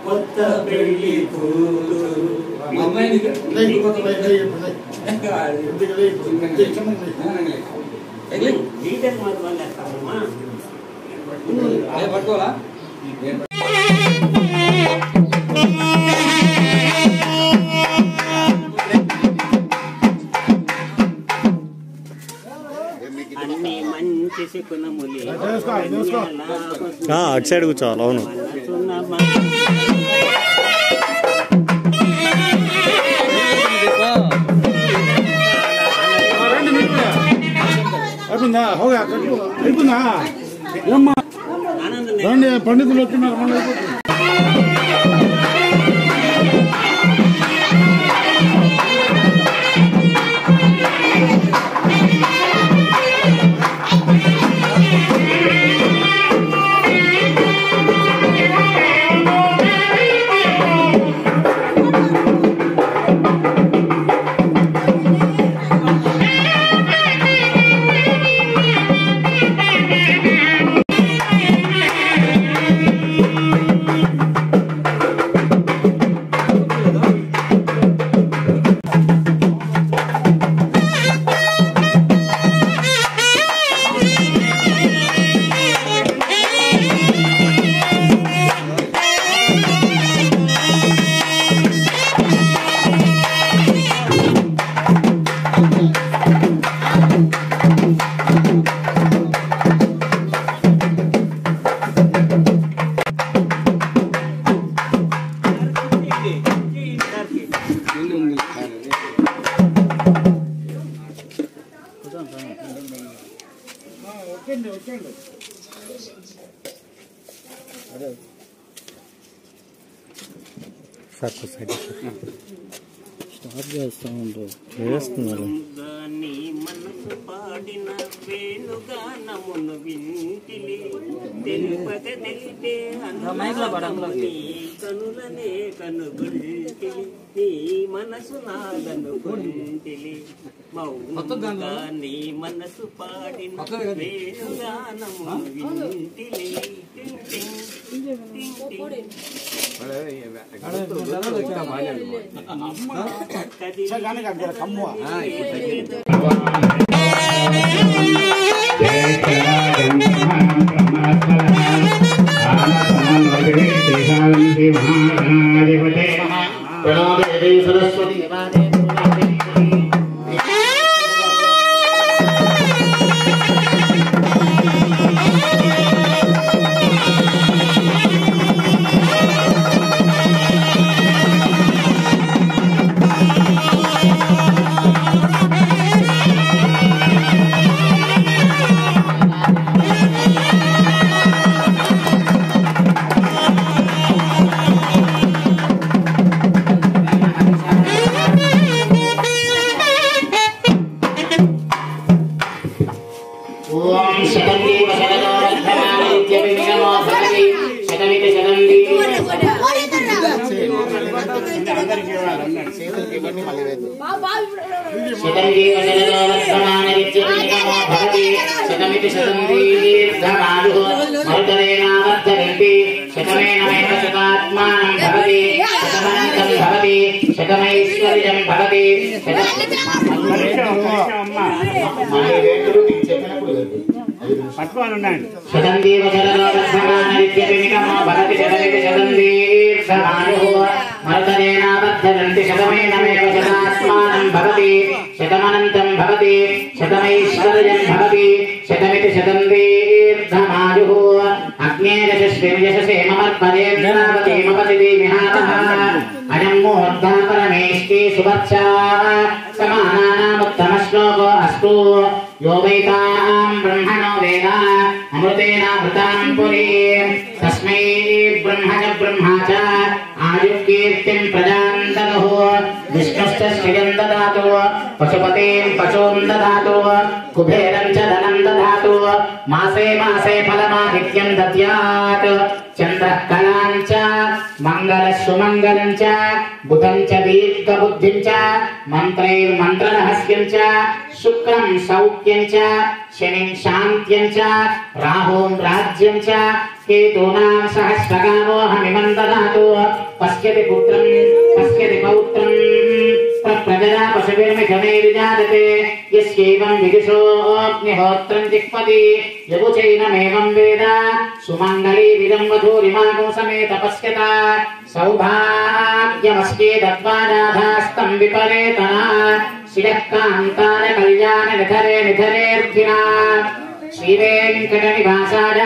కొత్త పెళ్లి కూతురు డీటెయిల్ మాత్రం వేస్తామమ్మా పట్టుకోవాలా అటు సైడ్ కూర్చోవాలి. అవును రండి పండితులు వచ్చినారు. స్టార్ట్ చేస్తా ఉంటారు చేస్తున్నారు. మనసు పాడిన వేణుగానమును వింటిలి తెలుపక తెలిపే కనులనే కనుగొంటిలి నీ మనసు నాదను కొంటిలి మౌనంగా నీ మనసు పాడిన వేణుగానమును వింటిలి सरस्वती कुबेरं च धनं ददातु मासे मासे फलमादित्यं दद्यात् चन्द्रः कलां च मङ्गलसुमङ्गलं च बुधं च दीर्घबुद्धिं च मन्त्रैर्मन्त्ररहस्यं च शुक्रं सौख्यं च शनिं शान्त्यं च राहुं राज्यं च केतूनां सहस्रकामोऽहमिमं ददातु पश्यति पुत्रं पश्यति पौत्रं प्रजया पशुभिर्मिथुनैर्जायते यस्यैवं विदुषोऽग्निहोत्रं जिह्वति यबुचैनमेवं वेद सुमङ्गली विदं वधूरिमागो समेत पश्यता सौभाग्यमस्ये दत्वानाधास्तं विपरेतना शिरःकान्तार कल्याण निधरेऽर्थिना श्रीवेङ्कटनिवासाय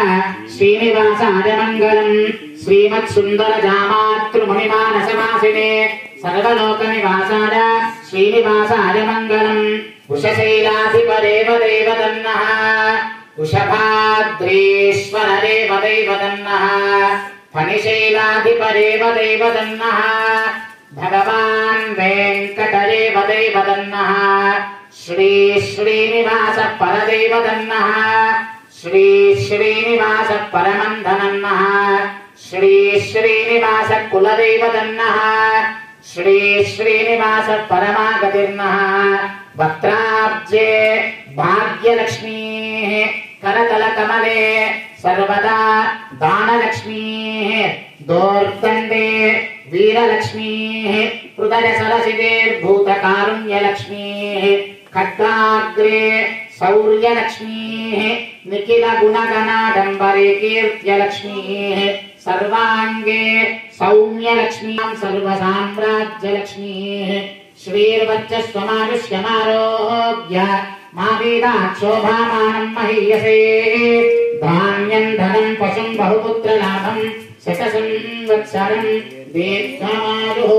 श्रीनिवासाय मङ्गलम् श्रीमत्सुन्दरजामातृमुनिमानसवासिने सर्वलोकनिवासाय श्रीनिवासाय मङ्गलम् उषशैलाधिपरेव देवदन्नः उषभाद्रीश्वररेव देवदन्नः फणिशैलाधिपरेव देवदन्नः भगवान् वेङ्कटरेव देवदन्नः श्री श्रीनिवास परदेवदन्नः श्री श्रीनिवास परमन्धनन्नः श्री श्रीनिवास कुलदेवदन्नः श्री श्रीनिवास परमागतिर्नः वक्त्राब्जे भाग्यलक्ष्मीः करतलकमले सर्वदा दानलक्ष्मीः दोर्दण्डे वीरलक्ष्मीः हृदयसरसितेर्भूतकारुण्यलक्ष्मीः खड्गाग्रे शौर्यलक्ष्मीः निखिलगुणगणाडम्बरे कीर्त्यलक्ष्मीः सर्वाङ्गे सौम्यलक्ष्मीं सर्वसाम्राज्यलक्ष्मीः श्रीर्वच्चस्वमानुष्यमारोग्य मा वेदात् शोभामानं महीयसे धान्यं धनं पशुं बहुपुत्रलाभं शतसंवत्सरं दीर्घमायुः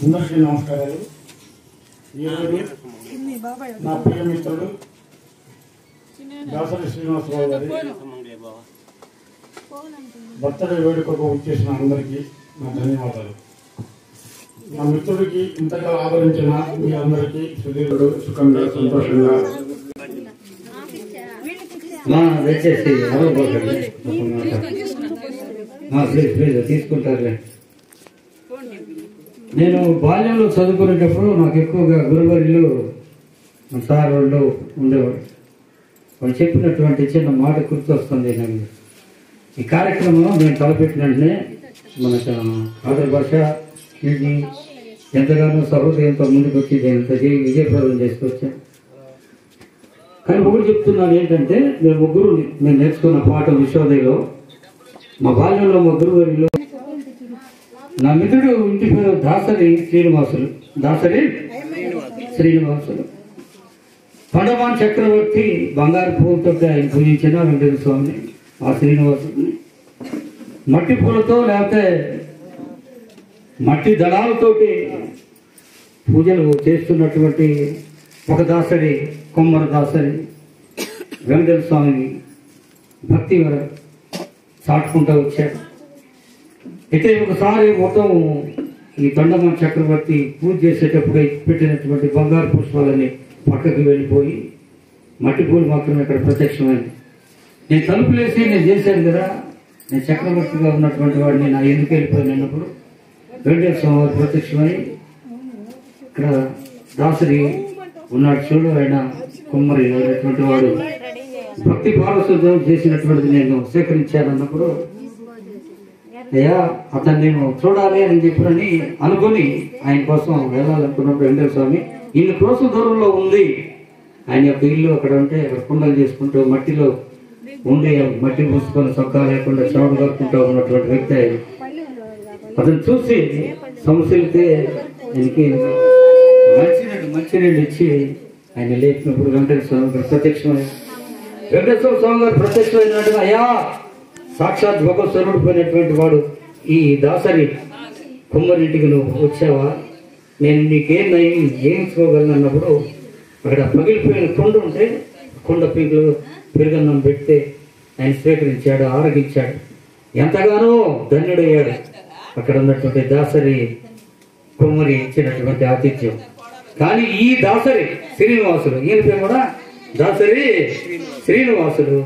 అందరికీ నమస్కారాలు. ఈరోజు నా ప్రియ మిత్రుడు దాసరి శ్రీనివాసరావు గారి బర్త్డే వేడుకకు వచ్చేసిన అందరికీ నా ధన్యవాదాలు. మా మిత్రుడికి ఇంతగా ఆదరించిన మీ అందరికీ సుధీరుడు సుఖంగా సంతోషంగా దయచేసి అరవబోకండి ప్లీజ్ తీసుకుంటారులే. నేను బాల్యంలో చదువుకునేటప్పుడు నాకు ఎక్కువగా గురువర్యులు సార్ వాళ్ళు ఉండేవాడు. వాళ్ళు చెప్పినటువంటి చిన్న మాట గుర్తొస్తుంది నాకు. ఈ కార్యక్రమంలో నేను తలపెట్టిన వెంటనే మనకు ఆంధ్ర భాష ఇది ఎంతగానో సహృదయంతో ముందుకు వచ్చి విజయప్రదం చేసుకొచ్చాను. కానీ ఒకటి చెప్తున్నాను ఏంటంటే, నేను నేర్చుకున్న పాఠం విశ్వోదయలో మా బాల్యంలో మా గురువులు నా మిత్రుడు ఇంటి పేరు దాసరి శ్రీనివాసులు. పండమాన్ చక్రవర్తి బంగారు పూలతో ఆయన పూజించిన వెంకటేశ్వర స్వామిని, ఆ శ్రీనివాసుని మట్టి పూలతో లేకపోతే మట్టి దళాలతోటి పూజలు చేస్తున్నటువంటి ఒక దాసరి, కొమ్మర దాసరి వెంకటేశ్వర స్వామిని భక్తి చాటుకుంటూ వచ్చాడు. అయితే ఒకసారి మొత్తం ఈ తండమ చక్రవర్తి పూజ చేసేటప్పుడు పెట్టినటువంటి బంగారు పుష్పాలని పక్కకి వెళ్ళిపోయి మట్టి పూలు మాత్రం ఇక్కడ ప్రత్యక్షమైంది. నేను తలుపులేసి నేను చేశాను కదా, నేను చక్రవర్తిగా ఉన్నటువంటి వాడిని నా ఎందుకు వెళ్ళిపోయాను అన్నప్పుడు వెంకటేశ్వర స్వామి వారు ప్రత్యక్షమై ఇక్కడ దాసరి ఉన్నాడు చూడు, ఆయన కుమ్మరి అయినటువంటి వాడు భక్తి పారశుద్ధ్యం చేసినటువంటిది నేను సేకరించాను అన్నప్పుడు, అయ్యా అతను నేను చూడాలి అని చెప్పని అనుకుని ఆయన కోసం వెళ్ళాలనుకున్నప్పుడు వెంకటేశ్వర స్వామి ఇన్ని కోసం దూరంలో ఉంది ఆయన యొక్క ఇల్లు. అక్కడ ఉంటే అక్కడ కుండలు చేసుకుంటూ మట్టిలో ఉండి మట్టి పూసుకొని సొక్కా లేకుండా చెమట కలుపుకుంటూ ఉన్నటువంటి వ్యక్తి ఆయన. అతను చూసి సమస్యలతో ఆయనకి మంచినీళ్ళు ఇచ్చి ఆయన లేపినప్పుడు వెంకటేశ్వర స్వామి గారు ప్రత్యక్షమైన అయ్యా సాక్షాత్ భగవత్ స్వరూపుడు పోయినటువంటి వాడు ఈ దాసరి కుమ్మరింటికి నువ్వు వచ్చావా, నేను నీకేం చేయించుకోగలను అన్నప్పుడు అక్కడ పగిలిపోయిన కుండ ఉంటే కుండ పీకులు పెరుగన్నం పెడితే ఆయన స్వీకరించాడు, ఆరగించాడు, ఎంతగానో ధన్యుడయ్యాడు. అక్కడ ఉన్నటువంటి దాసరి కుమ్మరి ఇచ్చినటువంటి ఆతిథ్యం. కానీ ఈ దాసరి శ్రీనివాసులు, ఈయన పేరు కూడా దాసరి శ్రీనివాసులు,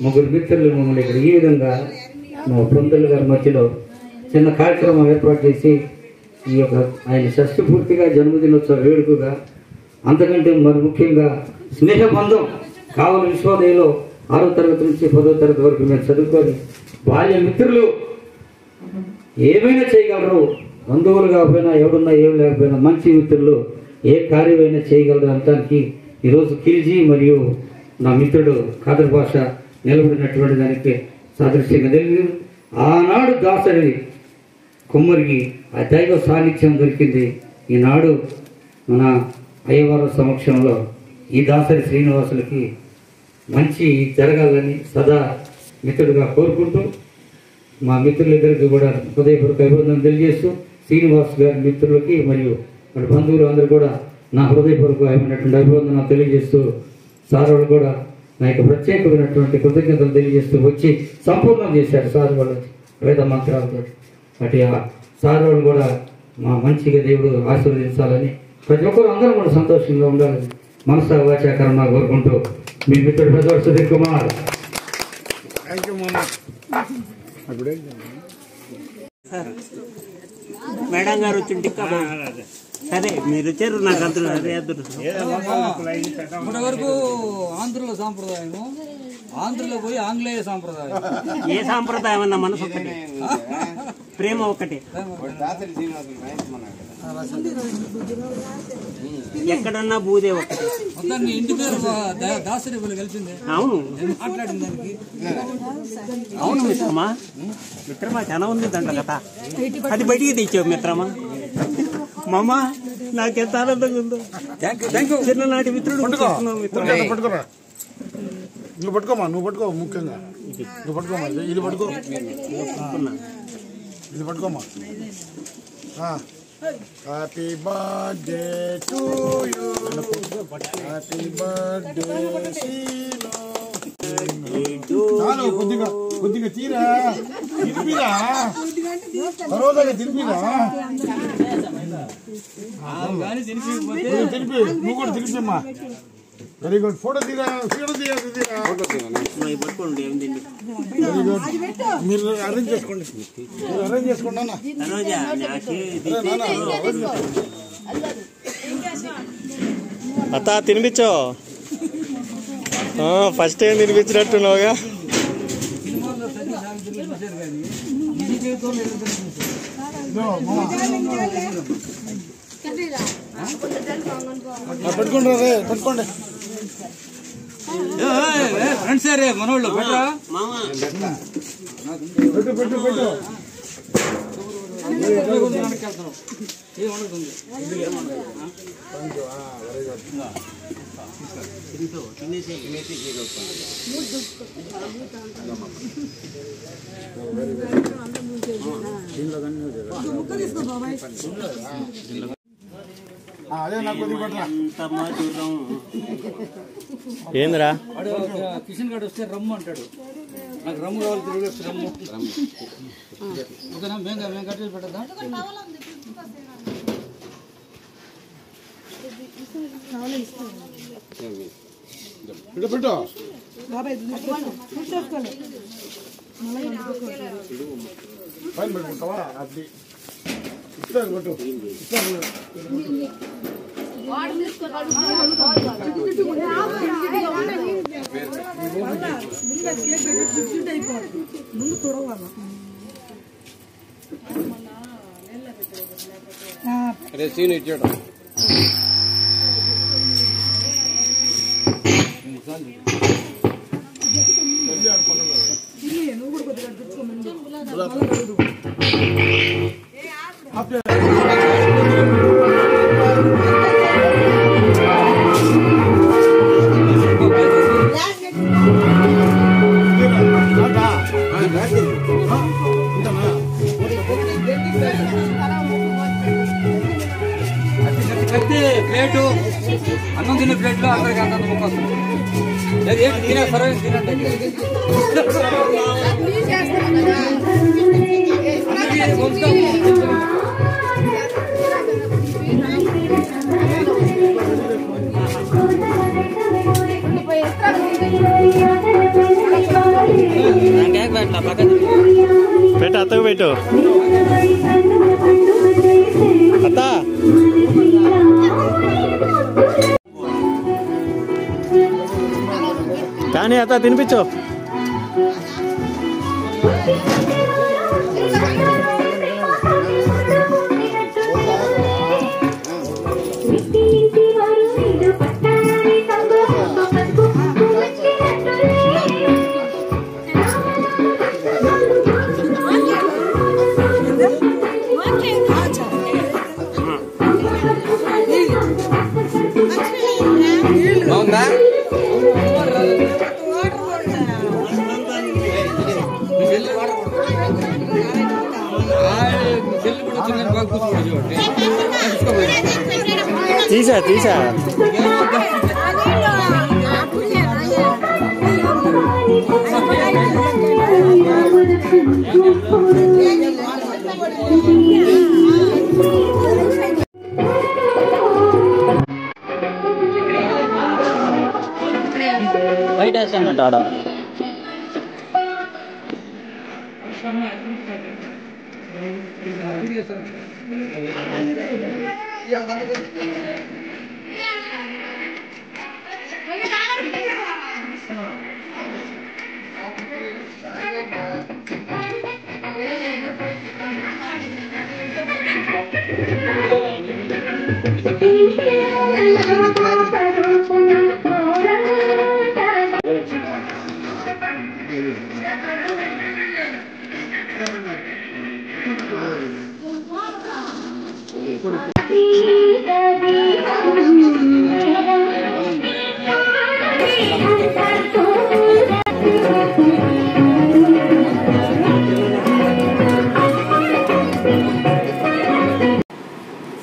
ముగ్గురు మిత్రులు మమ్మల్ని ఇక్కడ ఈ విధంగా మా పొందలు గారి మధ్యలో చిన్న కార్యక్రమం ఏర్పాటు చేసి ఈ యొక్క ఆయన షష్ఠి పూర్తిగా జన్మదినోత్సవ వేడుకగా, అంతకంటే మరి ముఖ్యంగా స్నేహబంధం కావలి విశ్వోదయలో 6వ తరగతి నుంచి 10వ తరగతి వరకు మేము చదువుకొని బాల్య మిత్రులు ఏమైనా చేయగలరు, బంధువులు కాకపోయినా ఎవరున్నా ఏం లేకపోయినా మంచి మిత్రులు ఏ కార్యమైనా చేయగలరు అనడానికి ఈరోజు కిల్జీ మరియు నా మిత్రుడు ఖాదర్ భాష నిలబడినటువంటి దానికి సాదృశ్యంగా తెలియదు. ఆనాడు దాసరి కుమ్మరికి ఆ దైవ సాన్నిధ్యం దొరికింది. ఈనాడు మన అయ్యవారి సమక్షంలో ఈ దాసరి శ్రీనివాసులకి మంచి జరగాలని సదా మిత్రుడుగా కోరుకుంటూ మా మిత్రులిద్దరికి కూడా హృదయపూర్వక అభివందనం తెలియజేస్తూ, శ్రీనివాస్ గారి మిత్రులకి మరియు మన బంధువులు అందరూ కూడా నా హృదయపూర్వకమైనటువంటి అభివందనం తెలియజేస్తూ, సార్ వాళ్ళు కూడా నా యొక్క ప్రత్యేకమైనటువంటి కృతజ్ఞతలు తెలియజేస్తూ వచ్చి సంపూర్ణం చేశారు సార్ వాళ్ళు వేద మంత్రాలతో. అటు సార్ వాళ్ళు కూడా మా మంచిగా దేవుడు ఆశీర్వదించాలని, ప్రతి ఒక్కరు అందరూ కూడా సంతోషంగా ఉండాలని మనసా వాచాకరణ కోరుకుంటూ మీ మిత్రుడు పెద్దవాడు సుధీర్ కుమార్. మేడం గారు వచ్చింటి సరే మీరు వచ్చారు, నాకు అంత ఇప్పటి వరకు ఆంధ్రలో సాంప్రదాయము, ఆంధ్రలో పోయి ఆంగ్లేయ సాంప్రదాయం. ఏ సాంప్రదాయం అన్న మనసు ఒకటి, ప్రేమ ఒకటి, ఎక్కడన్నా బూదే ఒకటి. మొత్తాన్ని ఇంటి పేరు దాసరి కలిసింది. అవును మాట్లాడిన దానికి అవును మిత్రమా, మిత్రమా చాలా ఉంది దాంట్లో కథ, అది బయటికి తెచ్చావు మిత్రమా. మామ నాకెంత ఆనందంగా ఉందో, చిన్ననాటి మిత్రుడు పట్టుకోరా, నువ్వు పట్టుకోమా, నువ్వు పట్టుకో, ముఖ్యంగా నువ్వు పట్టుకోమా, ఇది పట్టుకో, ఇది పట్టుకోమా. Happy birthday to you, happy birthday చాలు, కొద్దిగా కొద్దిగా తీరా, తిరిపిరా, తర్వాత తిరిపిరా. కానీ తినిపిపోతే తిరిపి నువ్వు కూడా తిరిపిమ్మా. Very good. ఫోటో తీరా పట్టుకోండి ఏం తిండి వెరీ గుడ్. మీరు అరేంజ్ చేసుకోండి అన్న. రోజా అత్త తినిపించో. ఫస్ట్ ఏం తినిపించినట్టున్నావుగా. సినిమాల్లో సరి సాగుతుంది కానీ ఇది చేతుల్లో పెట్టుకోండి రే పెట్టుకోండి. ఫ్రెండ్స్ రే మనోళ్ళు పెట్టరా పెట్టు పెట్టు పెట్టు. అదే నాకు కొద్దిగా పట్టరా. ఏందిరా కిషన్ గడ్ వస్తే రమ్ము అంటాడు. నాకు రమ్ము కావాలి తిరిగి రమ్ము ఓకేనా. మేము కట్టేసి పెట్టదా. పెట్టు పెట్టు. పైన పెట్టుకుంటావా? అది ఇస్తాను కొట్టు. అరే సీన్ ఇచ్చాడు. ప్లేటు అన్నం తినే ప్లేట్లో అక్కడికి అంత ముక్క వస్తుంది. ఏంటి తినే సరే తినండి. పెట్టు అత్తకు పెట్టు. అత్త కానీ అత్త తినిపించు. బాగుందా? తీసా బయట వేస్తానంట ఆడ.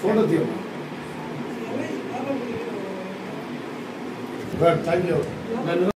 ఫోటో తీయమ్మా. Thank you.